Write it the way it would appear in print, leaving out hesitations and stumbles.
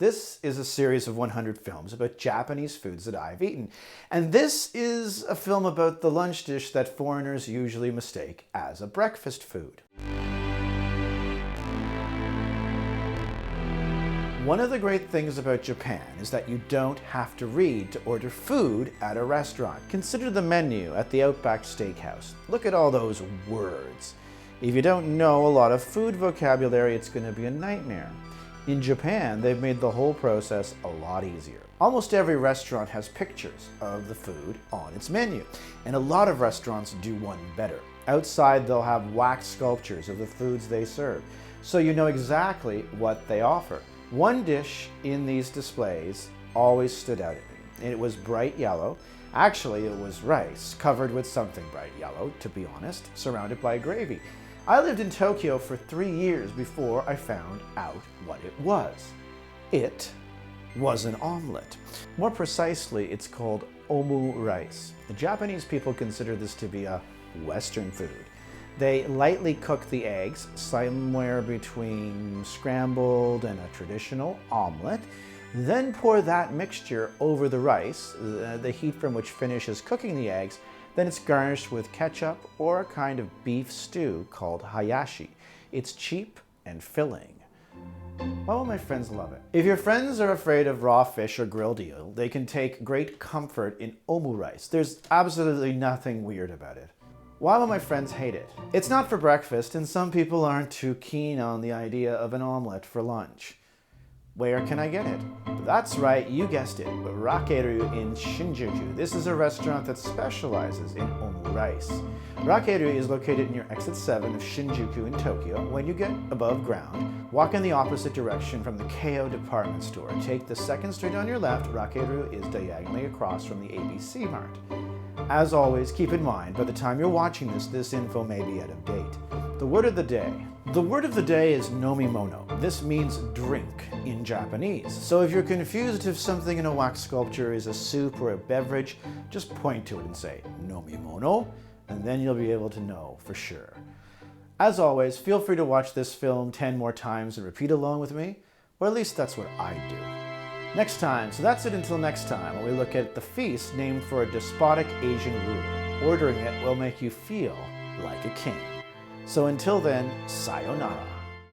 This is a series of 100 films about Japanese foods that I've eaten. And this is a film about the lunch dish that foreigners usually mistake as a breakfast food. One of the great things about Japan is that you don't have to read to order food at a restaurant. Consider the menu at the Outback Steakhouse. Look at all those words. If you don't know a lot of food vocabulary, it's going to be a nightmare. In Japan, they've made the whole process a lot easier. Almost every restaurant has pictures of the food on its menu, and a lot of restaurants do one better. Outside, they'll have wax sculptures of the foods they serve, so you know exactly what they offer. One dish in these displays always stood out at me, and it was bright yellow. Actually, it was rice covered with something bright yellow, to be honest, surrounded by gravy. I lived in Tokyo for 3 years before I found out what it was. It was an omelet. More precisely, it's called rice. The Japanese people consider this to be a Western food. They lightly cook the eggs, somewhere between scrambled and a traditional omelet, then pour that mixture over the rice, the heat from which finishes cooking the eggs. Then it's garnished with ketchup or a kind of beef stew called hayashi. It's cheap and filling. Why will my friends love it? If your friends are afraid of raw fish or grilled eel, they can take great comfort in rice. There's absolutely nothing weird about it. Why will my friends hate it? It's not for breakfast, and some people aren't too keen on the idea of an omelet for lunch. Where can I get it? That's right, you guessed it, Rakeru in Shinjuku. This is a restaurant that specializes in rice. Rakeru is located near exit 7 of Shinjuku in Tokyo. When you get above ground, walk in the opposite direction from the KO department store. Take the second street on your left. Rakeru is diagonally across from the ABC Mart. As always, keep in mind, by the time you're watching this info may be out of date. The word of the day. The word of the day is nomimono. This means drink in Japanese. So if you're confused if something in a wax sculpture is a soup or a beverage, just point to it and say nomimono, and then you'll be able to know for sure. As always, feel free to watch this film 10 more times and repeat along with me, or at least that's what I do. Next time, so that's it until next time, when we look at the feast named for a despotic Asian ruler. Ordering it will make you feel like a king. So until then, sayonara.